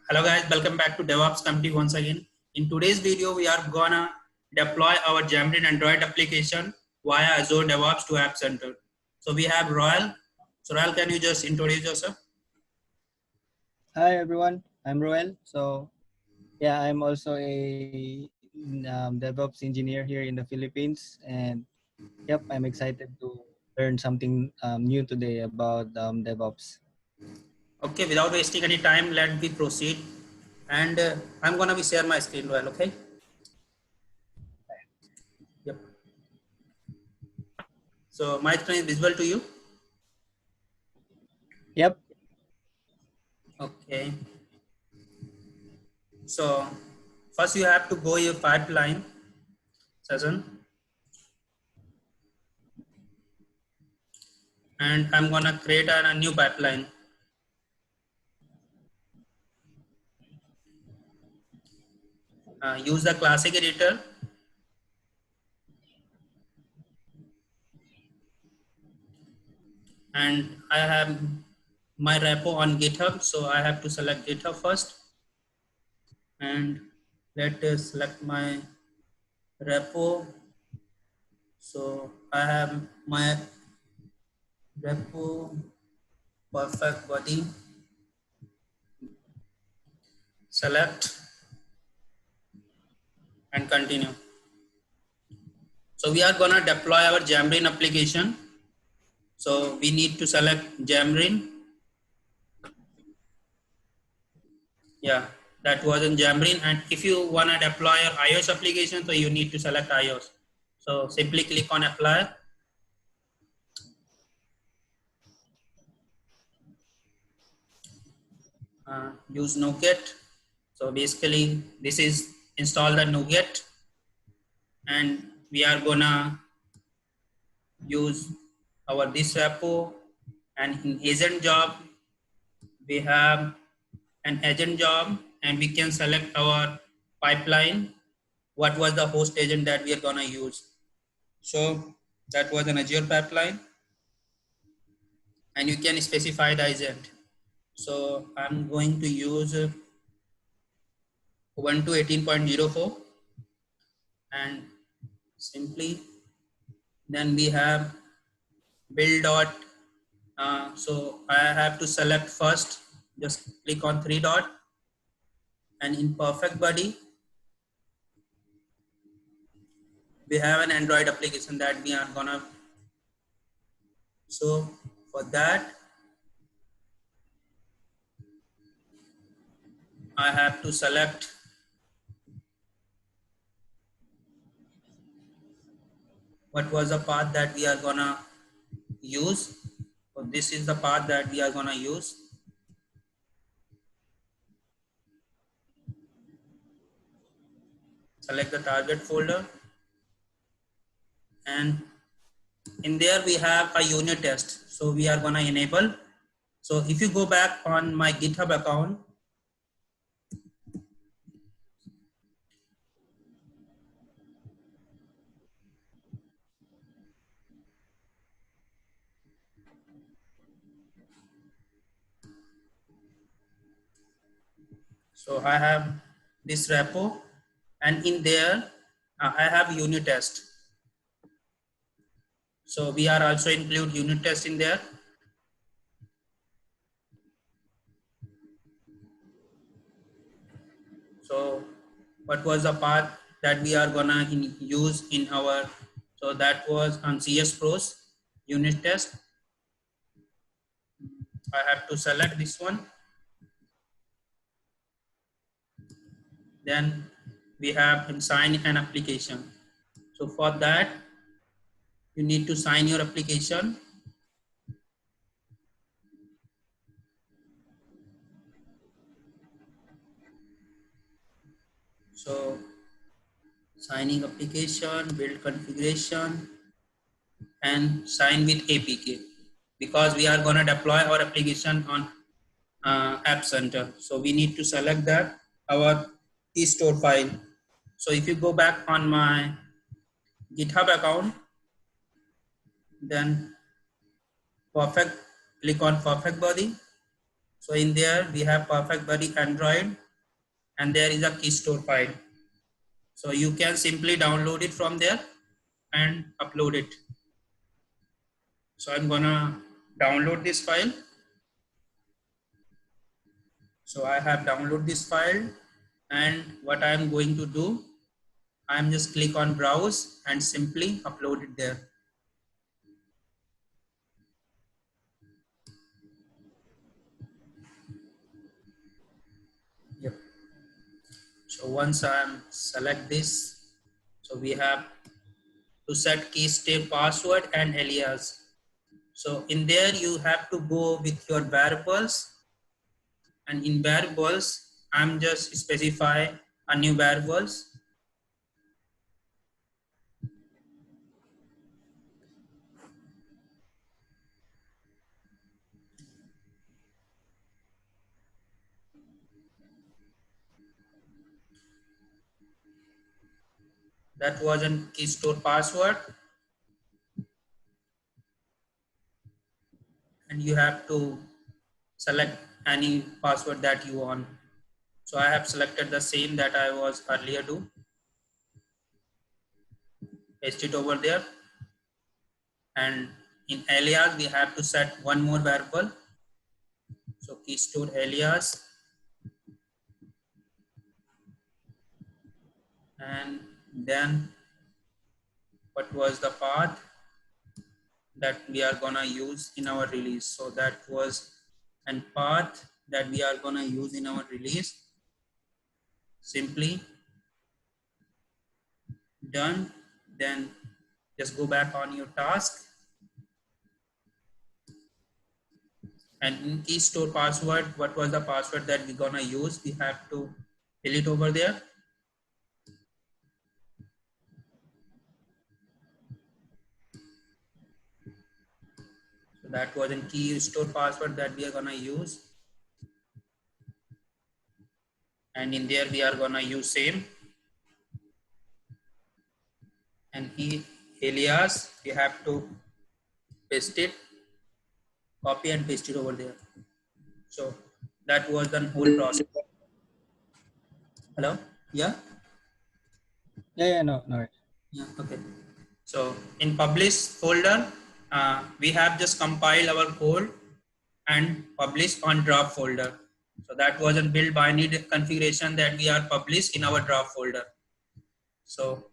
Hello guys, welcome back to DevOps Community once again. In today's video, we are gonna deploy our Xamarin Android application via Azure DevOps to App Center. So we have Royal. So Royal, can you just introduce yourself? Hi everyone, I'm Roel. So yeah, I'm also a DevOps engineer here in the Philippines, and yep, I'm excited to learn something new today about DevOps. Okay, without wasting any time, let me proceed. And I'm gonna be share my screen, Royal. Okay. Yep. So my screen is visible to you. Yep. Okay. So first you have to go your pipeline session, and I'm gonna create a new pipeline. Use the classic editor, and I have my repo on GitHub, so I have to select GitHub first, and let us select my repo. So I have my repo perfect body, select and continue. So we are gonna deploy our Xamarin application. So we need to select Xamarin. Yeah, that was in Xamarin. And if you wanna deploy your iOS application, so you need to select iOS. So simply click on apply. Use NuGet. So basically this is install the NuGet, and we are gonna use our this repo, and in agent job we have an agent job, and we can select our pipeline, what was the host agent that we are gonna use. So that was an Azure pipeline, and you can specify the agent. So I'm going to use Ubuntu 18.04, and simply then we have build dot. So I have to select first, just click on three dot, and in perfect body we have an Android application that we are gonna. So for that I have to select what was the path that we are gonna use. So this is the path that we are gonna use. Select the target folder, and in there we have a unit test. So we are gonna enable. So if you go back on my GitHub account, so I have this repo, and in there I have unit test. So we are also include unit test in there. So what was the path that we are gonna use in our, so that was on CS Pros unit test. I have to select this one. Then we have sign an application. So for that, you need to sign your application. So signing application, build configuration, and sign with APK, because we are going to deploy our application on App Center. So we need to select that our eStore file. So if you go back on my GitHub account, then perfect, click on perfect body. So in there we have Perfect Buddy Android, and there is a key store file. So you can simply download it from there and upload it. So I'm gonna download this file. So I have downloaded this file, and what I am going to do, I am just click on browse and simply upload it there. Yep. So once I am select this, so we have to set key step password and alias. So in there you have to go with your variables, and in variables I'm just specify a new variables. That was a key store password, and you have to select any password that you want. So I have selected the same that I was earlier do. Paste it over there, and in alias we have to set one more variable. So key store alias, and then what was the path that we are gonna use in our release. So that was an path that we are gonna use in our release. Simply done. Then just go back on your task, and in key store password, what was the password that we're gonna use, we have to fill it over there. So that was in key store password that we are gonna use, and in there we are gonna use same, and alias we have to paste it, copy and paste it over there. So that was the whole process. Hello? Yeah? Yeah, no, no. Yeah, okay. So in publish folder, we have just compiled our code and published on draft folder. So that was a build binary configuration that we are published in our draft folder. So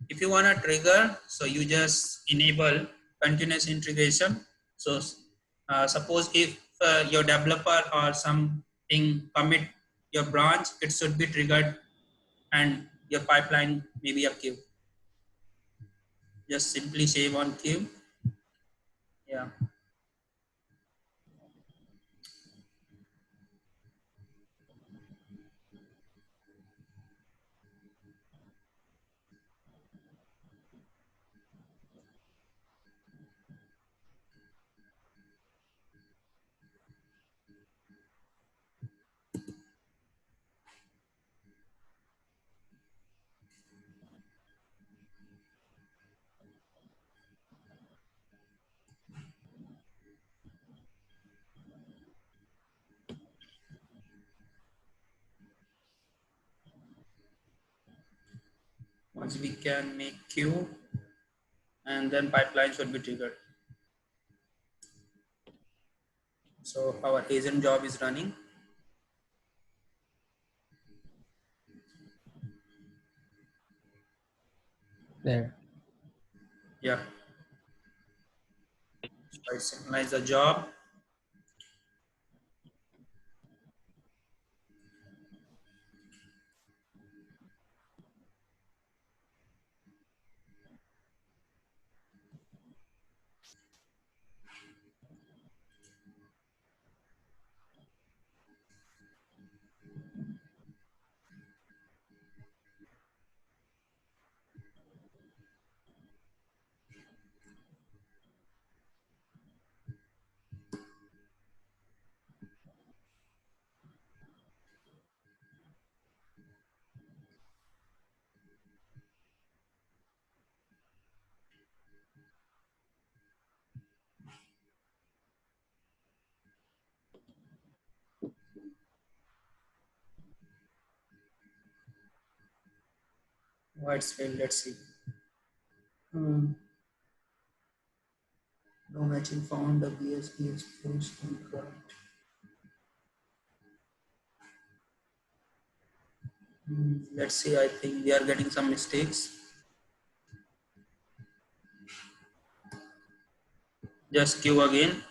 if you want to trigger, so you just enable continuous integration. So suppose if your developer or something commit your branch, it should be triggered and your pipeline may be a queue. Just simply save on queue. Yeah. Once we can make queue, and then pipeline should be triggered. So our agent job is running. There. Yeah. So I synchronize the job. White's failed. Let's see. Hmm. No matching found. The BSP is forced to correct. Let's see. I think we are getting some mistakes. Just queue again.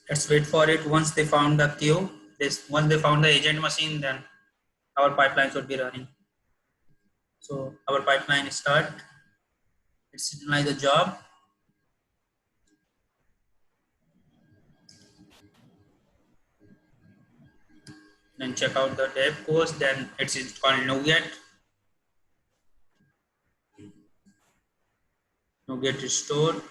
Let's wait for it. Once they found the queue, once they found the agent machine, then our pipeline should be running. So our pipeline start. It's like the job. Then check out the dev course. Then it's called NuGet. NuGet restored.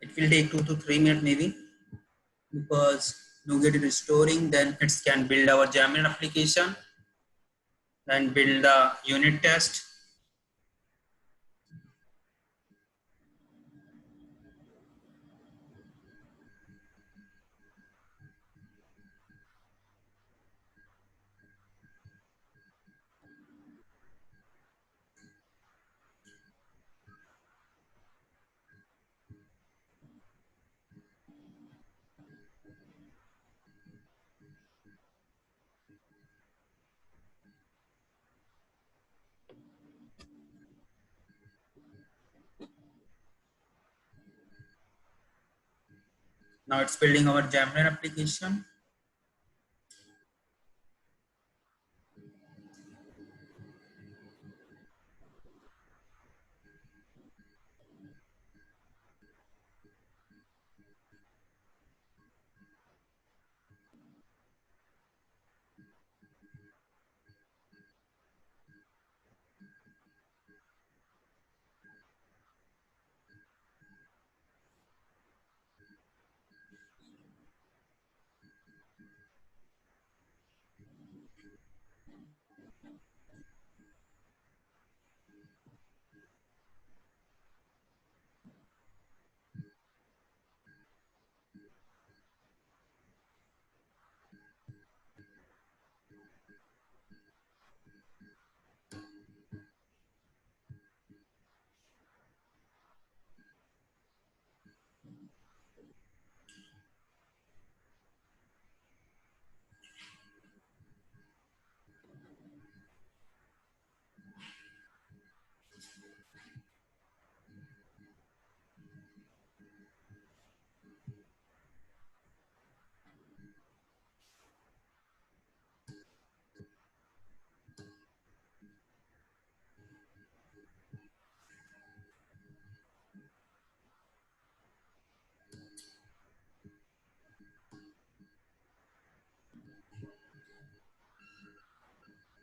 It will take 2 to 3 minutes maybe, because NuGet is restoring. Then it can build our Xamarin application. Then build the unit test. Now it's building our Xamarin application.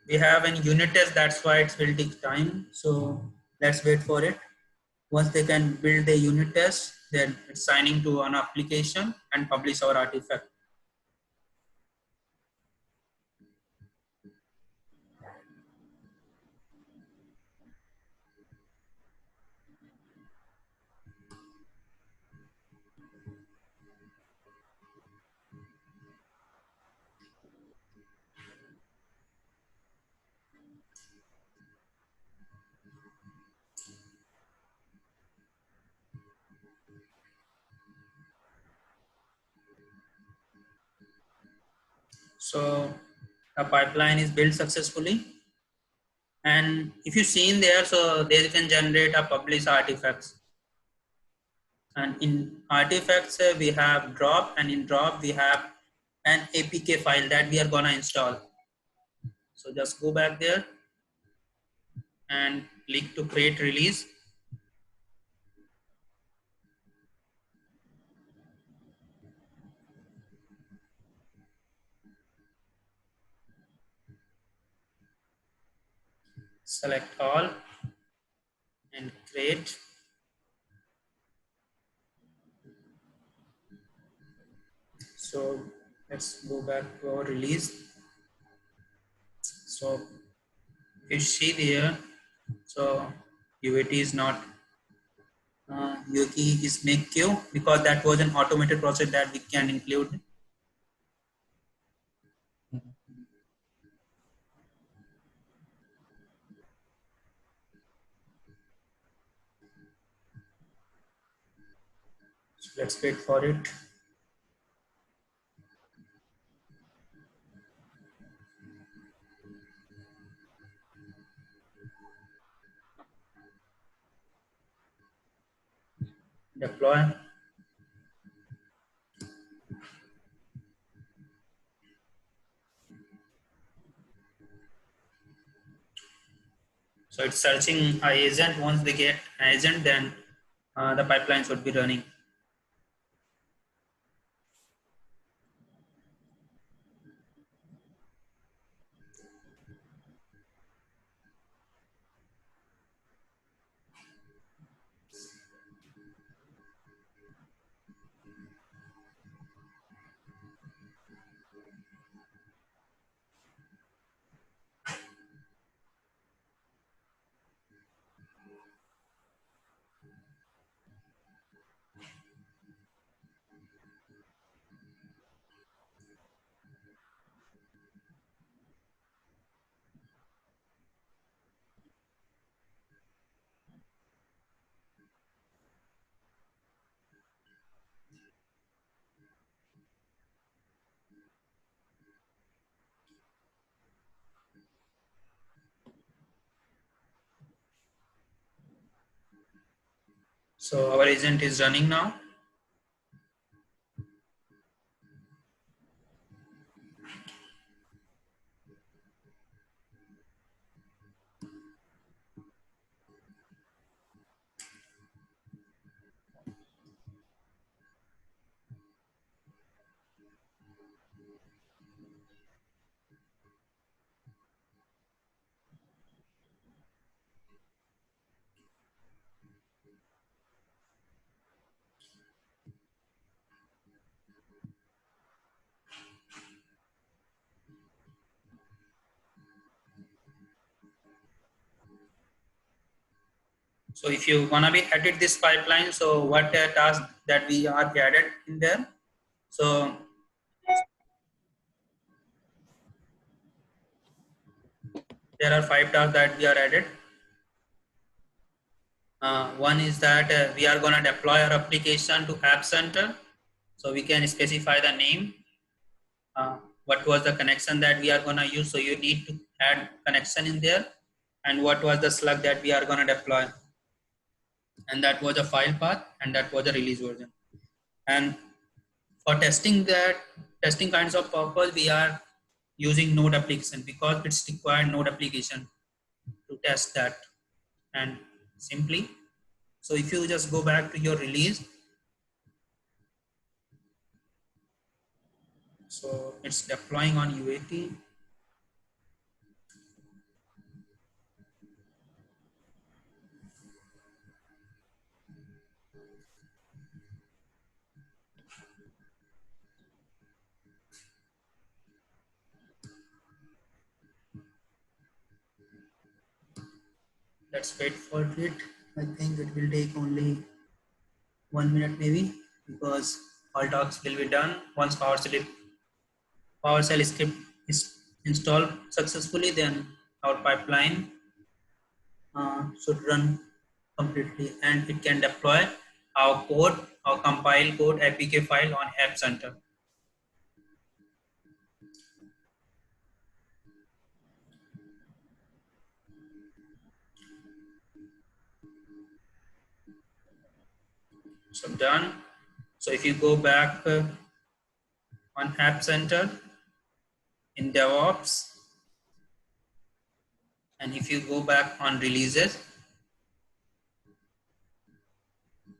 We have an unit test, that's why it will take time. So let's wait for it. Once they can build a unit test, then it's signing to an application and publish our artifact. So the pipeline is built successfully. And if you see in there, so there you can generate a publish artifacts. And in artifacts, we have drop, and in drop, we have an APK file that we are gonna install. So just go back there and click to create release. Select all and create. So let's go back to our release. So if you see there, so UAT is not UAT is make queue because that was an automated process that we can include. So let's wait for it. Deploy. So it's searching a agent. Once they get an agent, then the pipeline should be running. So our agent is running now. So if you wanna be edit this pipeline, so what task that we are added in there? So there are 5 tasks that we are added. One is that we are gonna deploy our application to App Center. So we can specify the name, what was the connection that we are gonna use. So you need to add connection in there, and what was the slug that we are gonna deploy, and that was a file path, and that was a release version. And for testing kinds of purpose, we are using Node application because it's required Node application to test that. And simply, so if you just go back to your release, so it's deploying on UAT. Let's wait for it. I think it will take only 1 minute maybe, because all talks will be done once PowerShell script is installed successfully. Then our pipeline should run completely, and it can deploy our code, our compile code APK file on App Center. So done. So if you go back on App Center in DevOps, and if you go back on releases,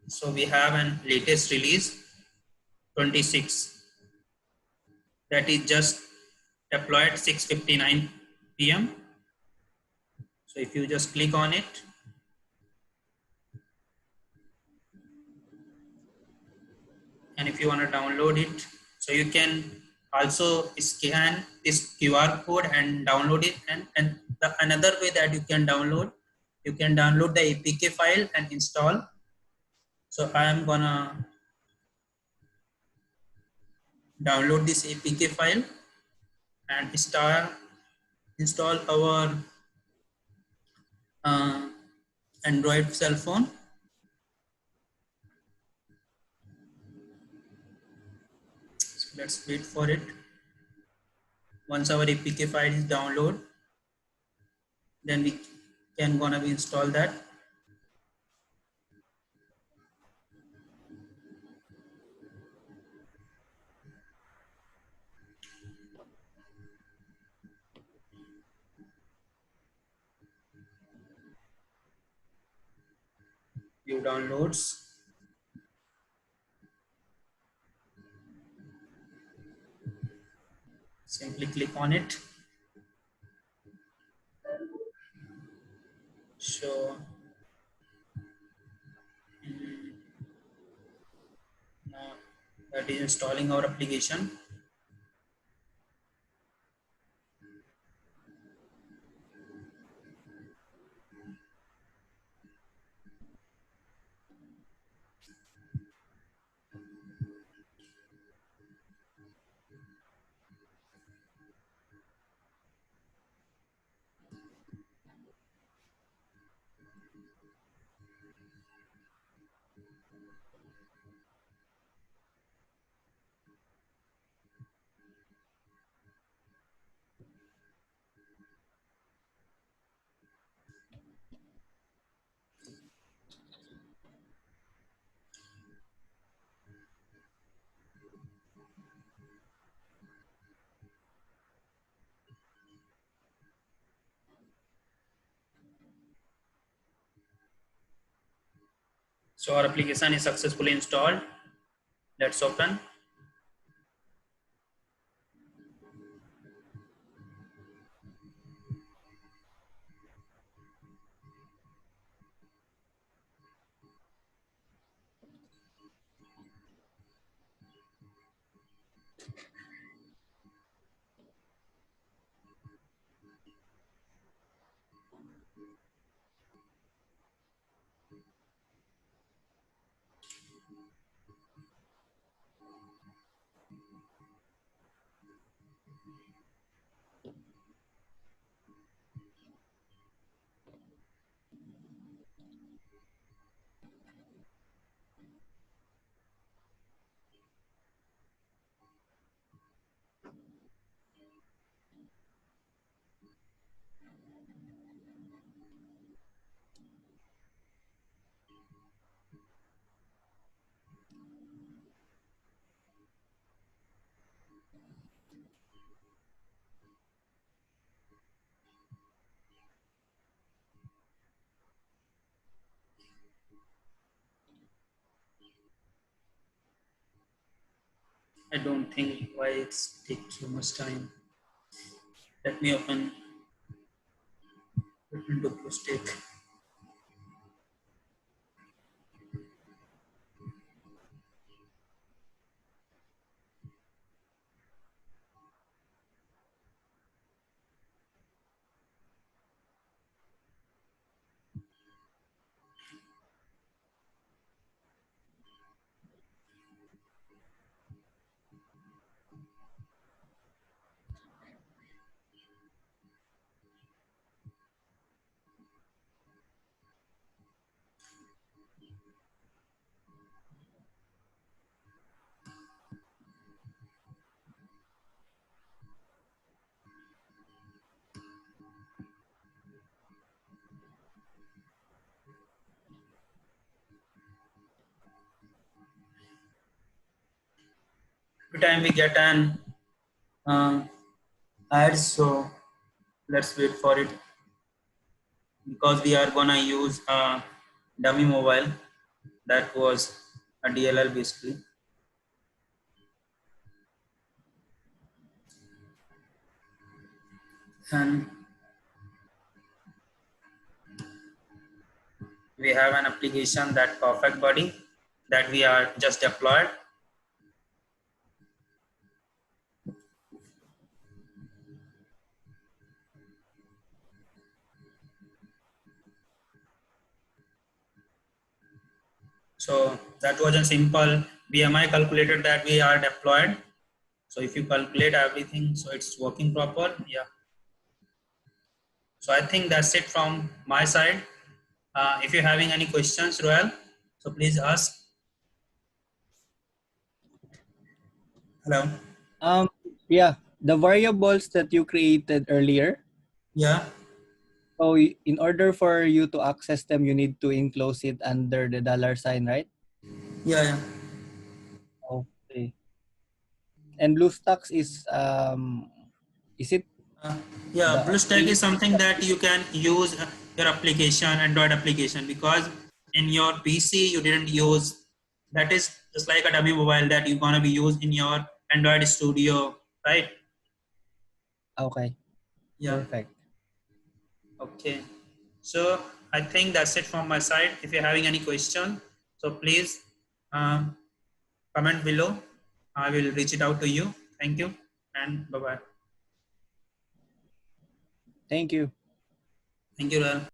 so we have an latest release 26 that is just deployed 6:59 p.m. So if you just click on it, and if you want to download it, so you can also scan this QR code and download it. And another way that you can download the APK file and install. So I am gonna download this APK file and install our uh, Android cell phone. So let's wait for it. Once our APK file is download, then we can gonna be install that. View downloads. Simply click on it. So now that is installing our application. So our application is successfully installed. Let's open. I don't think why it's take so much time. Let me open DuploStack. every time we get an ad, so let's wait for it, because we are gonna use a dummy mobile that was a DLL basically. And we have an application, that Perfect Body, that we are just deployed. So that was a simple BMI calculator that we are deployed. So if you calculate everything, so it's working proper. Yeah. So I think that's it from my side. If you're having any questions, Royal, so please ask. Hello. Um, yeah, the variables that you created earlier. Yeah. So in order for you to access them, you need to enclose it under the $sign, right? Yeah. Yeah. Okay. And BlueStacks is it Uh, yeah, the BlueStack is something that you can use your application, Android application, because in your PC you didn't use. That is just like a dummy mobile that you're gonna be used in your Android Studio, right? okay? Yeah. Perfect. Okay. So I think that's it from my side. If you're having any question, so please um, comment below. I will reach it out to you. Thank you and bye bye. Thank you. Thank you, Ral.